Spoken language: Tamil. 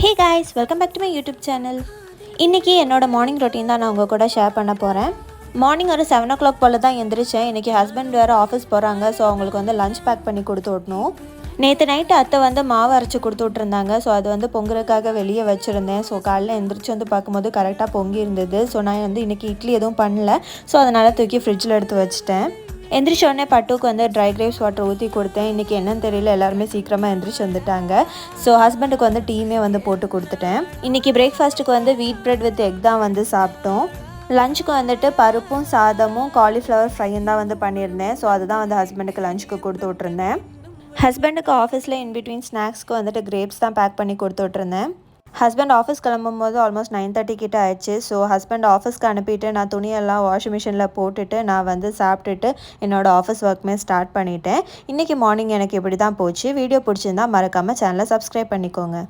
Hey guys, welcome back to my YouTube channel. இன்றைக்கி என்னோட மார்னிங் ரொட்டீன் தான் நான் உங்கள் கூட ஷேர் பண்ண போகிறேன். மார்னிங் ஒரு 7 o'clock போல் தான் எந்திரிச்சேன். இன்றைக்கி ஹஸ்பண்ட் வேறு ஆஃபீஸ் போகிறாங்க. ஸோ அவங்களுக்கு வந்து லஞ்ச் பேக் பண்ணி கொடுத்து விடணும். நேற்று நைட்டு அத்தை வந்து மாவு அரைச்சி கொடுத்து விட்ருந்தாங்க. ஸோ அது வந்து பொங்குறதுக்காக வெளியே வச்சுருந்தேன். ஸோ காலையில் எந்திரிச்சு வந்து பார்க்கும்போது கரெக்டாக பொங்கி இருந்தது. ஸோ நான் வந்து இன்றைக்கி இட்லி எதுவும் பண்ணல. ஸோ அதனால் தூக்கி ஃப்ரிட்ஜில் எடுத்து வச்சுட்டேன். எந்திரிச்ச உடனே பட்டுக்கு வந்து ட்ரை கிரேப்ஸ் வாட்டர் ஊற்றி கொடுத்தேன். இன்றைக்கி என்னன்னு தெரியல, எல்லாருமே சீக்கிரமாக எந்திரிச்சு வந்துட்டாங்க. ஸோ ஹஸ்பண்டுக்கு வந்து டீமே வந்து போட்டு கொடுத்துட்டேன். இன்றைக்கி பிரேக்ஃபாஸ்ட்டுக்கு வந்து வீட் பிரெட் வித் எக் தான் வந்து சாப்பிட்டோம். லஞ்சுக்கு வந்துட்டு பருப்பும் சாதமும் காலிஃப்ளவர் ஃப்ரையும் தான் வந்து பண்ணியிருந்தேன். ஸோ அதுதான் வந்து ஹஸ்பண்டுக்கு லஞ்சுக்கு கொடுத்து விட்ருந்தேன். ஹஸ்பண்டுக்கு ஆஃபீஸில் இன்பிட்வீன் ஸ்நாக்ஸ்க்கு வந்துட்டு கிரேப்ஸ் தான் பேக் பண்ணி கொடுத்து விட்ருந்தேன். ஹஸ்பண்ட் ஆஃபீஸ் கிளம்பும்போது ஆல்மோஸ்ட் 9:30 கிட்ட ஆயிடுச்சு. ஸோ ஹஸ்பண்ட் ஆஃபீஸ்க்கு அனுப்பிட்டு நான் துணியெல்லாம் வாஷிங் மிஷினில் போட்டுட்டு நான் வந்து சாப்பிட்டுட்டு என்னோடய ஆஃபீஸ் ஒர்க்குமே ஸ்டார்ட் பண்ணிட்டேன். இன்றைக்கி மார்னிங் எனக்கு இப்படி தான் போச்சு. வீடியோ பிடிச்சிருந்தா மறக்காமல் சேனலை சப்ஸ்கிரைப் பண்ணிக்கோங்க.